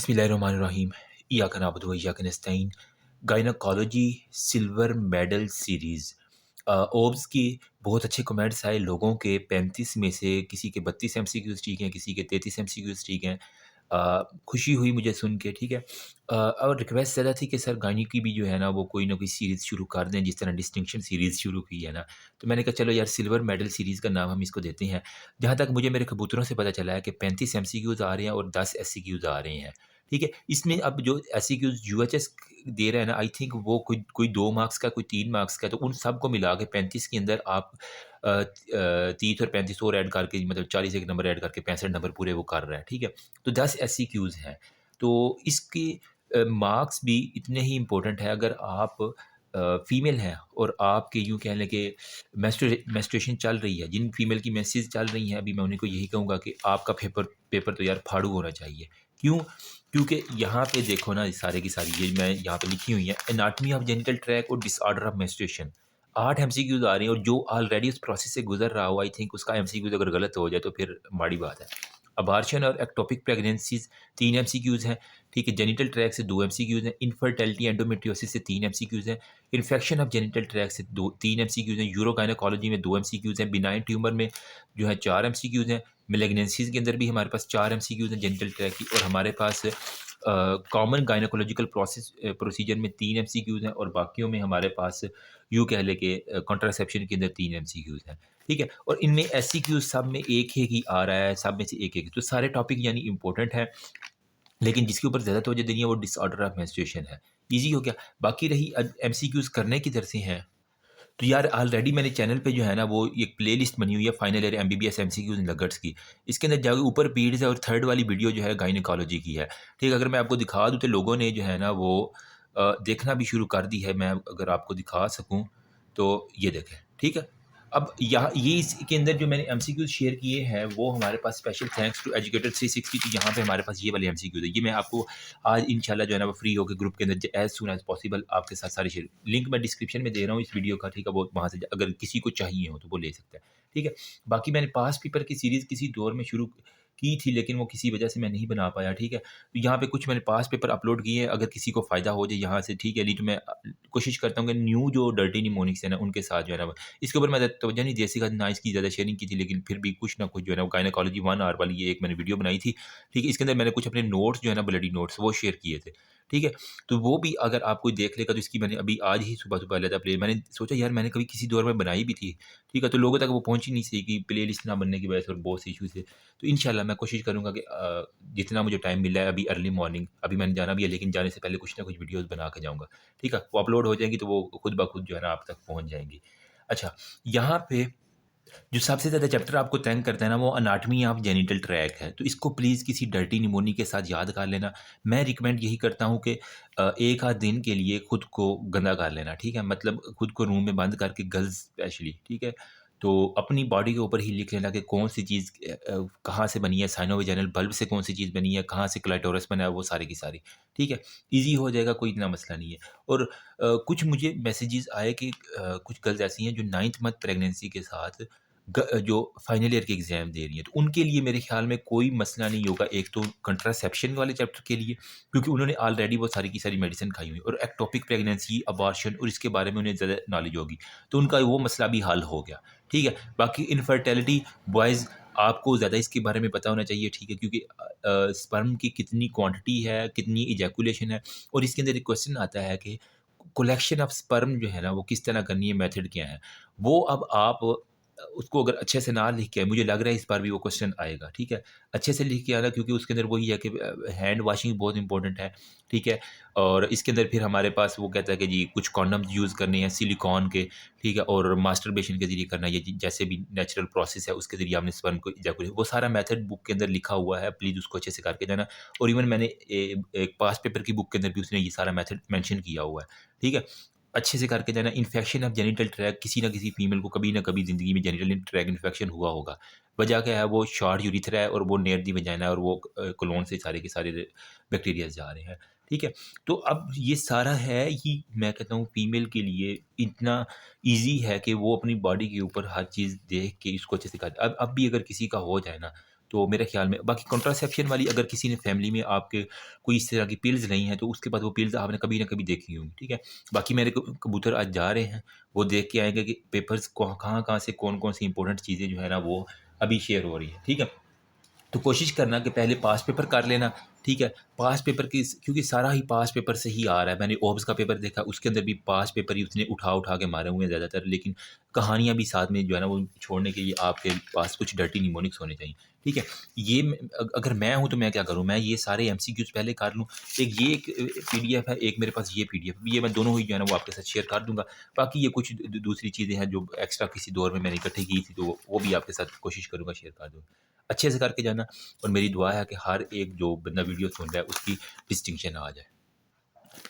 बिस्मिल्लाहिर्रहमानिर्रहीम। इय्याका नअबुदु व इय्याका नस्तईन। Gynaecology silver medal series. Obs की बहुत अच्छे कमेंट्स आए लोगों के 35 में से किसी के 32 एमसीक्यूज़ ठीक हैं, किसी के 33 एमसीक्यूज़ ठीक हैं। खुशी हुई मुझे सुन के, ठीक है। और रिक्वेस्ट ज़्यादा थी कि सर गायनी की भी जो है ना वो कोई ना कोई सीरीज़ शुरू कर दें, जिस तरह डिस्टिंक्शन सीरीज़ शुरू की है ना। तो मैंने कहा चलो यार सिल्वर मेडल सीरीज़ का नाम हम इसको देते हैं। जहाँ तक मुझे मेरे कबूतरों से पता चला है कि 35 एमसीक्यूज़ आ रहे हैं और 10 एससीक्यूज़ आ रहे हैं। ठीक है? इसमें अब जो एससीक्यूज़ यूएचएस दे रहा है ना, आई थिंक वो कोई 2 मार्क्स का, कोई 3 मार्क्स का है, तो उन सबको मिला के 35 के अंदर आप 30 और 35 और ऐड करके मतलब 40 एक नंबर ऐड करके 65 नंबर पूरे वो कर रहा है, ठीक है? तो 10 एससीक्यूज़ हैं। तो इसके मार्क्स भी इतने ही इम्पोर्टेंट है। अगर आप फीमेल हैं और आपके यूँ कह लें कि मेंस्ट्रुएशन चल रही है, जिन फीमेल की मेंसेस चल रही हैं, अभी मैं उन्हीं को यही कहूँगा कि आपका पेपर पेपर तो यार फाड़ू होना चाहिए। क्यों? क्योंकि यहाँ पे देखो ना, ये सारे की सारी ये मैं यहाँ पे लिखी हुई हैं, एनाटॉमी ऑफ जेनिटल ट्रैक्ट और डिसऑर्डर ऑफ मेंस्ट्रुएशन। 8 एमसीक्यूज़ आ रही हैं और जो ऑलरेडी उस प्रोसेस से गुज़र रहा हो, आई थिंक उसका एमसीक्यूज़ अगर गलत हो जाए तो फिर माड़ी बात है। अबॉर्शन और एक्टोपिक प्रेगनेंसीज़ 3 एमसीक्यूज़ हैं, ठीक है? जेनिटल ट्रैक्ट से 2 एमसीक्यूज़ हैं, इनफर्टिलिटी एंडोमेट्रियोसिस से 3 एमसीक्यूज़ हैं, इन्फेक्शन ऑफ जेनिटल ट्रैक्ट से 3 एमसीक्यूज़ हैं, यूरोगायनोकोलॉजी में 2 एमसीक्यूज़ हैं, बिनाइन ट्यूमर में जो है 4 एमसीक्यूज़ हैं, मैलिग्नेंसीज़ के अंदर भी हमारे पास 4 एमसीक्यूज़ हैं जेनिटल ट्रैक्ट की, और हमारे पास कॉमन गायनोकोलॉजिकल प्रोसीजर में 3 एमसीक्यूज़ हैं, और बाकियों में हमारे पास यूँ कह लें कि कॉन्ट्रासेप्शन के अंदर 3 एमसीक्यूज़ हैं, ठीक है? और इनमें एससीक्यूज़ सब में एक-एक ही आ रहा है, सब में से एक-एक। तो सारे टॉपिक यानी इम्पोर्टेंट हैं, लेकिन जिसके ऊपर ज़्यादा तवज्जो देनी है वो डिसऑर्डर ऑफ मेंस्ट्रुएशन है। ईज़ी हो गया। बाकी रही एमसीक्यूज़ करने किधर से हैं, तो यार ऑलरेडी मेरे चैनल पे जो है ना वो एक प्लेलिस्ट बनी हुई है final year MBBS MCQs nuggets की। इसके अंदर जाके ऊपर पीड्स है और थर्ड वाली वीडियो जो है गायनेकोलॉजी की है। ठीक है? अगर मैं आपको दिखा दूँ तो लोगों ने जो है ना वो देखना भी शुरू कर दी है। मैं अगर आपको दिखा सकूँ तो ये देखें, ठीक है? अब यहाँ ये इसके अंदर जो मैंने एमसीक्यूज़ शेयर किए हैं वो हमारे पास स्पेशल थैंक्स टू एजुकेटर 360, तो यहाँ पे हमारे पास ये वाले एमसीक्यूज़ है। ये मैं आपको आज इंशाल्लाह जो है ना वो फ्री होके ग्रुप के अंदर एज़ सून एज़ पॉसिबल आपके साथ सारी शेयर, लिंक मैं डिस्क्रिप्शन में दे रहा हूँ इस वीडियो का, ठीक है? वो वहाँ से अगर किसी को चाहिए हो तो वो ले सकता है, ठीक है? बाकी मैंने पास्ट पेपर की सीरीज़ किसी दौर में शुरू की थी, लेकिन वो किसी वजह से मैं नहीं बना पाया, ठीक है? तो यहाँ पे कुछ मैंने पास्ट पेपर अपलोड किए हैं, अगर किसी को फ़ायदा हो जाए यहाँ से, ठीक है? नहीं तो मैं कोशिश करता हूँ कि न्यू जो डर्टी निमोनिक्स है ना उनके साथ जो है ना इसके ऊपर मैं तवज्जो नहीं दे सका, ना इसकी ज़्यादा शेयरिंग की थी, लेकिन फिर भी कुछ ना कुछ जो है ना वो गायनेकोलॉजी 1 आवर वाली ये एक मैंने वीडियो बनाई थी, ठीक है? इसके अंदर मैंने कुछ अपने नोट्स जो है ना ब्लडी नोट्स वो शेयर किए थे, ठीक है? तो वो भी अगर आप कोई देख लेगा तो इसकी मैंने अभी आज ही सुबह-सुबह अलहदा प्ले मैंने सोचा यार मैंने कभी किसी दौर में बनाई भी थी, ठीक है? तो लोगों तक वो पहुँच ही नहीं सकी कि प्लेलिस्ट ना बनने की वजह से और बहुत से इश्यूज़ थे। तो इंशाल्लाह मैं कोशिश करूँगा कि जितना मुझे टाइम मिला है अभी अर्ली मॉर्निंग, अभी मैंने जाना भी है लेकिन जाने से पहले कुछ ना कुछ वीडियोज़ बना के जाऊँगा, ठीक है? वो अपलोड हो जाएँगी तो वो खुद ब खुद जो है ना आप तक पहुँच जाएँगी। अच्छा, यहाँ पे जो सबसे ज़्यादा चैप्टर आपको तंग करता है ना, वो एनाटॉमी ऑफ जेनिटल ट्रैक है। तो इसको प्लीज़ किसी डर्टी निमोनी के साथ याद कर लेना। मैं रिकमेंड यही करता हूँ कि 1 आध दिन के लिए खुद को गंदा कर लेना, ठीक है? मतलब खुद को रूम में बंद करके गर्ल्स स्पेशली, ठीक है? तो अपनी बॉडी के ऊपर ही लिख लेना कि कौन-सी चीज़ कहाँ से बनी है, साइनोवैजिनल बल्ब से कौन-सी चीज़ बनी है, कहाँ से क्लाइटोरस बना है, वो सारी की सारी, ठीक है? ईज़ी हो जाएगा, कोई इतना मसला नहीं है। और कुछ मुझे मैसेजेस आए कि कुछ गर्ल्स ऐसी हैं जो 9th मंथ प्रेगनेंसी के साथ जो फाइनल ईयर के एग्ज़ाम दे रही हैं, तो उनके लिए मेरे ख़्याल में कोई मसला नहीं होगा। एक तो कंट्रासेप्शन वाले चैप्टर के लिए, क्योंकि उन्होंने ऑलरेडी वो सारी की सारी मेडिसिन खाई हुई है, और एक्टोपिक प्रेगनेंसी, अबॉर्शन और इसके बारे में उन्हें ज़्यादा नॉलेज होगी, तो उनका वो मसला भी हल हो गया, ठीक है? बाकी इनफर्टिलिटी बॉयज़ आपको ज़्यादा इसके बारे में पता होना चाहिए, ठीक है? क्योंकि स्पर्म की कितनी क्वांटिटी है, कितनी इजैकुलेशन है, और इसके अंदर एक क्वेश्चन आता है कि कलेक्शन ऑफ स्पर्म जो है ना वो किस तरह करनी है, मेथड क्या है? वो अब आप उसको अगर अच्छे से ना लिख के आए, मुझे लग रहा है इस बार भी वो क्वेश्चन आएगा, ठीक है? अच्छे से लिख के आना, क्योंकि उसके अंदर वही है कि हैंड वॉशिंग बहुत इंपॉर्टेंट है, ठीक है? और इसके अंदर फिर हमारे पास वो कहता है कि जी कुछ कॉन्डम्स यूज़ करने हैं सिलिकॉन के, ठीक है? और मास्टरबेशन के ज़रिए करना है, ये जैसे भी नेचुरल प्रोसेस है उसके ज़रिए आपने स्पर्म को इजैकुलेट, वो सारा मेथड बुक के अंदर लिखा हुआ है, प्लीज़ उसको अच्छे से करके जाना। और इवन मैंने एक पास्ट पेपर की बुक के अंदर भी उसने ये सारा मेथड मेंशन किया हुआ है, ठीक है? अच्छे से करके जाना। इन्फेक्शन ऑफ जेनिटल ट्रैक, किसी न किसी फीमेल को कभी न कभी ज़िंदगी में जेनिटल ट्रैक इन्फेक्शन हुआ होगा। वजह क्या है? वो शॉर्ट यूरेथ्रा है और वो नियर दी वजाइना है, और वो कोलोन से सारे के सारे बैक्टीरियाज़ जा रहे हैं, ठीक है? तो अब ये सारा है ही, मैं कहता हूँ फीमेल के लिए इतना ईज़ी है कि वो अपनी बॉडी के ऊपर हर चीज़ देख के इसको अच्छे से कर, अब भी अगर किसी का हो जाए ना, तो मेरे ख़्याल में बाकी कॉन्ट्रासेप्शन वाली अगर किसी ने फैमिली में आपके कोई इस तरह की पिल्स ली हैं, तो उसके बाद वो पिल्स आपने कभी ना कभी देखी होंगी, ठीक है? बाकी मेरे कबूतर आज जा रहे हैं, वो देख के आएँगे कि पेपर्स कहाँ-कहाँ से कौन-कौन सी इंपॉर्टेंट चीज़ें जो है ना वो अभी शेयर हो रही हैं, ठीक है? तो कोशिश करना कि पहले पास पेपर कर लेना, ठीक है? पास पेपर की क्योंकि सारा ही पास पेपर से ही आ रहा है। मैंने ओब्स का पेपर देखा, उसके अंदर भी पास पेपर ही उसने उठा-उठा के मारे हुए हैं ज़्यादातर, लेकिन कहानियाँ भी साथ में जो है ना वो छोड़ने के लिए आपके पास कुछ डर्टी निमोनिक्स होने चाहिए, ठीक है? ये अगर मैं हूँ तो मैं क्या करूँ, मैं ये सारे एमसीक्यूज़ पहले कर लूँ। एक पीडीएफ है, एक मेरे पास ये पीडीएफ, ये मैं दोनों ही जो है ना वो आपके साथ शेयर कर दूँगा। बाकी ये कुछ दूसरी चीज़ें हैं जो एक्स्ट्रा किसी दौर में मैंने इकट्ठी की थी, तो वो भी आपके साथ कोशिश करूँगा शेयर कर दूँ। अच्छे से करके जाना और मेरी दुआ है कि हर एक जो बंदा वीडियो सुन रहा है उसकी डिस्टिंक्शन आ जाए।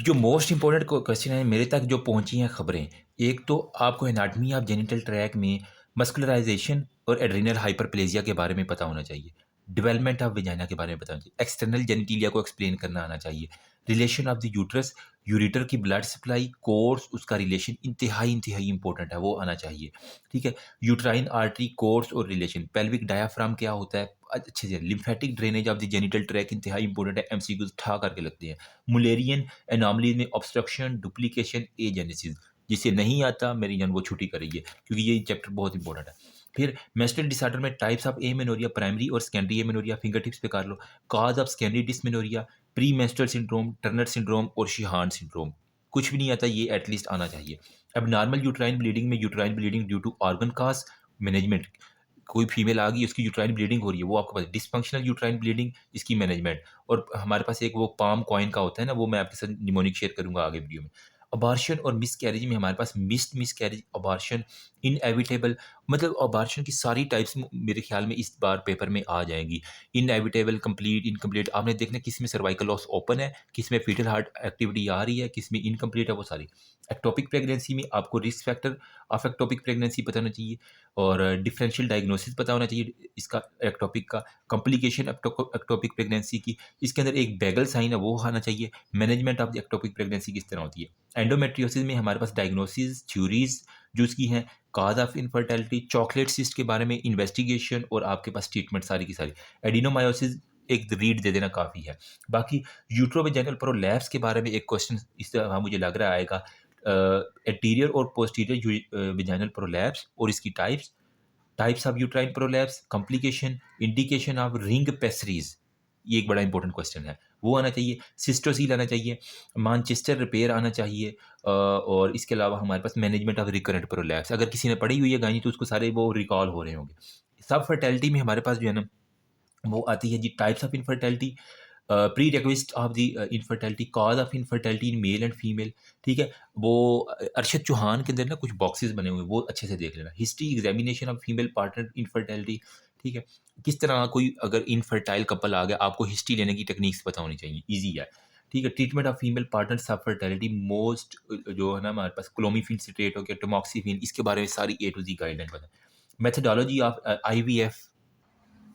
जो मोस्ट इम्पोर्टेंट क्वेश्चन है मेरे तक जो पहुंची हैं खबरें, एक तो आपको एनाटमी ऑफ जेनिटल ट्रैक में मस्कुलराइजेशन और एड्रिनल हाइपरप्लेजिया के बारे में पता होना चाहिए। डेवलपमेंट ऑफ वेजाइना के बारे में पता होना चाहिए। एक्सटर्नल जेनिटिलिया को एक्सप्लेन करना आना चाहिए। Relation of the uterus, ureter की ब्लड सप्लाई, कोर्स, उसका रिलेशन इंतहाई इंतहाई इंपॉर्टेंट है, वो आना चाहिए। ठीक है? यूट्राइन आर्टरी, कोर्स और रिलेशन। पेल्विक डायाफ्राम क्या होता है? अच्छे से lymphatic drainage of the genital track इंतहाई इंपॉर्टेंट है, एमसीक्यूज ठा करके लगते हैं। मुलेरियन एनॉमली में ऑब्स्ट्रक्शन, डुप्लीकेशन, एजेनेसिस। जिसे नहीं आता मेरी जान वो छुट्टी करिए क्योंकि ये चैप्टर बहुत इंपॉर्टेंट है। फिर मेंस्ट्रुअल डिसऑर्डर में टाइप्स ऑफ एमेनोरिया, प्राइमरी और सेकेंडरी एमेनोरिया फिंगर टिप्स पे कर लो। Cause of secondary dysmenorrhoea, pre menstrual syndrome, Turner syndrome और शिहान सिंड्रोम। कुछ भी नहीं आता, ये एटलीस्ट आना चाहिए। अब नॉर्मल यूट्राइन ब्लीडिंग में uterine bleeding due to organ cause management. कोई फीमेल आ गई उसकी यूट्राइन ब्लीडिंग हो रही है, वो आपको पता है। डिसफंक्शनल यूट्राइन ब्लीडिंग, इसकी मैनेजमेंट। और हमारे पास एक वो पाम कॉइन का होता है ना, वो मैं आपके साथ निमोनिक शेयर करूँगा आगे वीडियो में। अबॉर्शन और मिसकैरेज में हमारे पास मिसकैरेज, अबॉर्शन, इनएविटेबल, मतलब अबॉर्शन की सारी टाइप्स मेरे ख्याल में इस बार पेपर में आ जाएँगी। इनएविटेबल, कंप्लीट, इनकम्प्लीट, आपने देखना किसमें सर्वाइकल लॉस ओपन है, किसमें फीटल हार्ट एक्टिविटी आ रही है, किसमें इनकम्प्लीट है, वो सारी। एक्टोपिक प्रेगनेंसी में आपको risk factor of ectopic pregnancy पता होना चाहिए और डिफरेंशियल डायग्नोसिस पता होना चाहिए इसका एक्टोपिक का। कॉम्प्लिकेशन एक्टोपिक प्रेगनेंसी की, इसके अंदर एक बैगल साइन है वो आना चाहिए। Management of the ectopic pregnancy किस तरह होती है। एंडोमेट्रियोसिस में हमारे पास डायग्नोसिस, थ्योरीज जो इसकी हैं, cause of infertility, chocolate cyst के बारे में इन्वेस्टिगेशन और आपके पास ट्रीटमेंट सारी की सारी। एडिनोमायोसिस एक रीड दे देना काफ़ी है। बाकी यूट्रोवेजाइनल प्रोलैप्स के बारे में एक क्वेश्चन इस तरह मुझे लग रहा आएगा। एंटीरियर और पोस्टीरियर वेजाइनल प्रोलैप्स और इसकी types of uterine prolapse, complication, indication of ring पेसरीज, ये एक बड़ा इंपॉर्टेंट क्वेश्चन है, वो आना चाहिए। सिस्टोसील आना चाहिए। मानचेस्टर रिपेयर आना चाहिए। और इसके अलावा हमारे पास मैनेजमेंट ऑफ रिकरेंट प्रोलैप्स, अगर किसी ने पढ़ी हुई है गायनी तो उसको सारे वो रिकॉल हो रहे होंगे। सब फर्टेलिटी में हमारे पास जो है ना वो आती है जी types of infertility, pre request of the infertility, cause of infertility in male and female. ठीक है? वो अरशद चौहान के अंदर ना कुछ बॉक्सेस बने हुए हैं, वो अच्छे से देख लेना। History examination of female partner infertility. ठीक है? किस तरह कोई अगर इनफर्टाइल कपल आ गया, आपको हिस्ट्री लेने की टेक्निक्स पता होनी चाहिए, ईजी है। ठीक है? ट्रीटमेंट ऑफ फीमेल पार्टनर सब फर्टिलिटी, मोस्ट जो है ना हमारे पास क्लोमिफिन सिट्रेट हो गया, टमॉक्सिफिन, इसके बारे में सारी ए टू जी गाइडलाइन पता है। Methodology of IVF,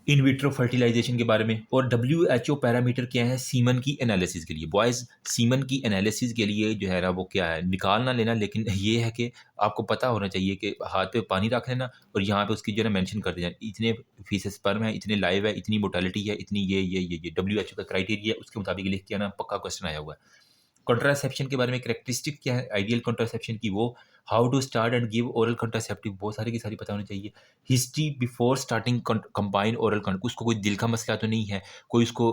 in vitro fertilization के बारे में। और डब्ल्यूएचओ पैरामीटर क्या है सीमन की एनालिसिस के लिए। बॉयज़, सीमन की एनालिसिस के लिए जो है ना वो क्या है, निकाल ना लेना, लेकिन ये है कि आपको पता होना चाहिए कि हाथ पे पानी रख लेना और यहाँ पे उसकी जो है ना मेंशन कर देना, इतने फीसद स्पर्म है, इतने लाइव है, इतनी मोर्टेलिटी है, इतनी ये डब्ल्यूएचओ का क्राइटेरिया है, उसके मुताबिक लिख के आना, पक्का क्वेश्चन आया हुआ है। कॉन्ट्रासेप्शन के बारे में कैरेक्टरिस्टिक क्या है आइडियल कॉन्ट्रासेप्शन की, वो how to start and give oral contraceptive, वो सारी की सारी पता होनी चाहिए। History before starting combine oral उसको कोई दिल का मसला तो नहीं है, कोई उसको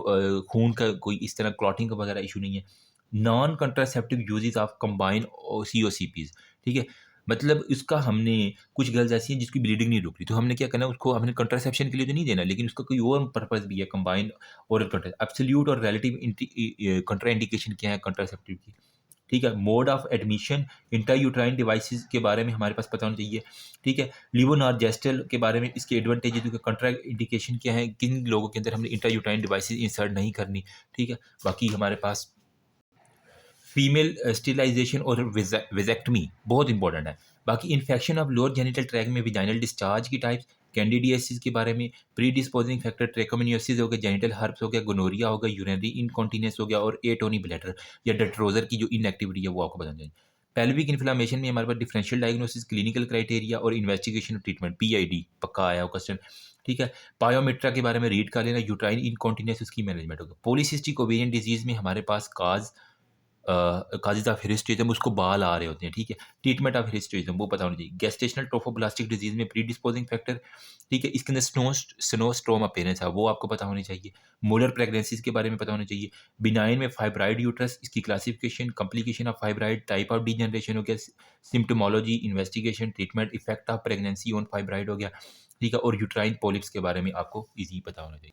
खून का कोई इस तरह क्लॉटिंग का वगैरह इशू नहीं है। Non contraceptive uses of combine C O C Ps. ठीक है? मतलब इसका हमने कुछ गर्ल्स ऐसी हैं जिसकी ब्लीडिंग नहीं रुक रही, तो हमने क्या करना है, उसको हमने कंट्रासेप्शन के लिए तो नहीं देना, लेकिन उसका कोई और पर्पस भी है कंबाइन ओरल कंट्रा। एब्सोल्यूट और रिलेटिव कंट्राइंडिकेशन क्या है कंट्रासेप्टिव की। ठीक है? Mode of admission, intrauterine devices के बारे में हमारे पास पता होना चाहिए। ठीक है? लिवोनॉर्जेस्टेल के बारे में, इसके एडवांटेजेस, कंट्रा इंडिकेशन क्या है, किन लोगों के अंदर हमने इंट्रायूट्राइन डिवाइसेस इंसर्ट नहीं करनी। ठीक है? बाकी हमारे पास फीमेल स्टेरिलाइजेशन और वेजेक्टमी बहुत इंपॉर्टेंट है। बाकी infection of lower genital track में विजाइनल डिस्चार्ज की टाइप्स, कैंडिडियासिस के बारे में, प्री डिस्पोजिंग फैक्टर, ट्रेकोमोनियोसिस हो गया, जेनिटल हर्प्स हो गया, गोनोरिया हो गया, यूरिनरी इनकॉन्टिनेंस हो गया और एटोनी ब्लैडर या डेट्रोजर की जो इनएक्टिविटी है वो आपको बताना चाहिए। पेल्विक इन्फ्लामेशन में हमारे पास डिफरेंशियल डायग्नोसिस, क्लिनिकल क्राइटेरिया और इन्वेस्टिगेशन और ट्रीटमेंट, पीआईडी पक्का आया हो क्वेश्चन। ठीक है? पायोमेट्रा के बारे में रीड कर लेना, यूट्राइन इनकॉन्टिनेंस उसकी मैनेजमेंट होगा। पॉलीसिस्टिक ओवेरियन डिजीज़ में हमारे पास काज़ेज़ ऑफ हिस्टोरिज़म उसको बाल आ रहे होते हैं, ठीक है? ट्रीटमेंट ऑफ हिस्टोरिज़म वो पता होना चाहिए। गेस्टेशनल ट्रोफोब्लास्टिक डिजीज़ में प्रीडिस्पोजिंग फैक्टर, ठीक है? इसके अंदर स्नोस्ट्रोम अपीयरेंस है, वो आपको पता होनी चाहिए। मोलर प्रेगनेंसीज़ के बारे में पता होना चाहिए। बिनाइन में फाइब्राइड यूट्रस, इसकी classification, complication of fibroid, type of degeneration हो गया, symptomatology, investigation, treatment, effect of pregnancy on fibroid हो गया, ठीक है? और यूट्राइन पॉलिप्स के बारे में आपको ईज़ी पता होना चाहिए।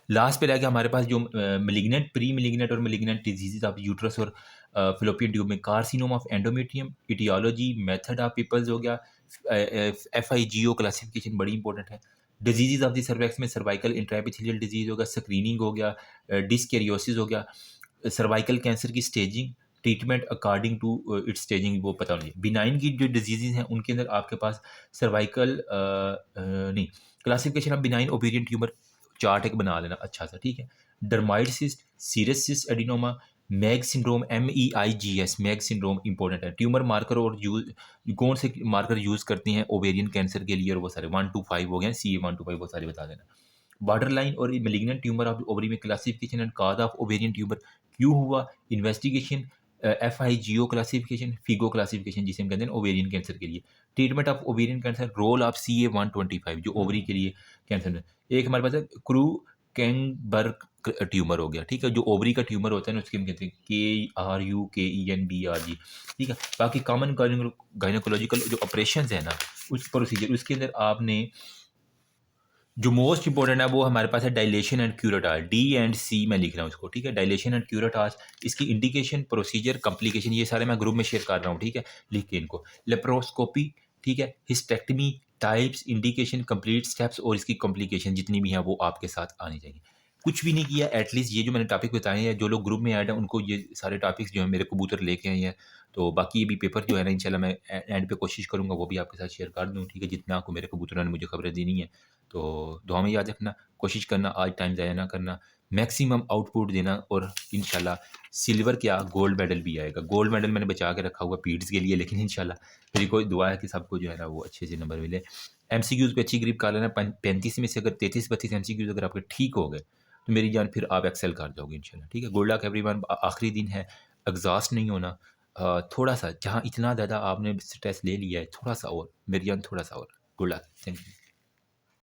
लास्ट पे रह गया हमारे पास जो मेलिग्नेंट, प्री मेलिग्नेंट और मेलिग्नेंट डिजीज़ेज़ ऑफ यूट्रस और फ़ैलोपियन ट्यूब में carcinoma of endometrium, etiology, method of peoples हो गया, एफआईजीओ क्लासिफिकेशन बड़ी इंपॉर्टेंट है। डिजीज़ेज़ ऑफ द सर्वैक्स में सर्वाइकल इंट्राएपिथेलियल डिजीज़ हो गया, स्क्रीनिंग हो गया, डिस्कैरियोसिस हो गया, सर्वाइकल कैंसर की staging, treatment according to its staging वो पता होनी चाहिए। बिनाइन की जो डिजीज़ेज़ हैं उनके अंदर आपके पास सर्वाइकल नहीं, classification of benign ovarian tumour chart एक बना लेना अच्छा सा, ठीक है? Dermoid cyst, serous cyst adenoma, Meigs syndrome, MEIGS, Meigs syndrome important है। ट्यूमर मार्कर और कौन से मार्कर यूज़ करते हैं ओवेरियन कैंसर के लिए, और वो सारे 1 to 5 हो गए, CA 1 to 5 वो सारे बता देना। बॉर्डर लाइन और मेलिग्नेंट ट्यूमर ऑफ ओवरी में classification and cause of ovarian tumour क्यों हुआ, investigation, FIGO classification, FIGO classification जिसे हम कहते हैं ओवेरियन कैंसर के लिए, treatment of ovarian cancer, role of CA 125 जो ओवरी के लिए कैंसर में। एक हमारे पास है क्रू कैंबर्ग ट्यूमर हो गया, ठीक है? जो ओवरी का ट्यूमर होता है ना उसके हम कहते हैं KRUKENBRG, ठीक है? बाकी कॉमन गायनोकोलॉजिकल जो ऑपरेशन है ना उस प्रोसीजर उसके अंदर आपने जो मोस्ट इंपॉर्टेंट है वो हमारे पास है डायलेशन एंड क्यूरेटाज, D&C मैं लिख रहा हूँ उसको, ठीक है? डायलेशन एंड क्यूरेटाज, इसकी इंडिकेशन, प्रोसीजर, कॉम्प्लिकेशन ये सारे मैं ग्रुप में शेयर कर रहा हूँ, ठीक है? लिख के इनको। लेप्रोस्कोपी, ठीक है? Hysterectomy, types, indication, complete steps और इसकी कॉम्प्लिकेशन जितनी भी हैं वो आपके साथ आनी चाहिए। कुछ भी नहीं किया, एटलीस्ट ये जो मैंने टॉपिक बताए हैं, जो लोग ग्रुप में ऐड हैं उनको ये सारे टॉपिक्स जो हैं मेरे कबूतर लेके आए हैं। तो बाकी ये भी पेपर जो है ना इंशाल्लाह मैं एंड पे कोशिश करूँगा वो भी आपके साथ शेयर कर दूँ, ठीक है? जितना आपको मेरे कबूतरों ने मुझे खबरें देनी है। तो दुआ में याद रखना, कोशिश करना आज टाइम ज़ाया ना करना, मैक्सिमम आउटपुट देना और इंशाल्लाह सिल्वर क्या गोल्ड मेडल भी आएगा। गोल्ड मेडल मैंने बचा के रखा हुआ पीट्स के लिए, लेकिन इंशाल्लाह मेरी कोई दुआ है कि सबको जो है ना वो अच्छे से नंबर मिले। एमसीक्यूज़ पे अच्छी ग्रिप कर लेना, 35 में से अगर 33-32 एमसीक्यूज़ अगर आपके ठीक हो गए, तो मेरी जान फिर आप एक्सेल कर जाओगे इंशाल्लाह, ठीक है? Good luck everyone. आखिरी दिन है, एग्ज़ॉस्ट नहीं होना। थोड़ा-सा जहाँ इतना ज़्यादा आपने स्ट्रेस ले लिया है, थोड़ा-सा और, मेरी जान थोड़ा-सा और। Good luck, thank you.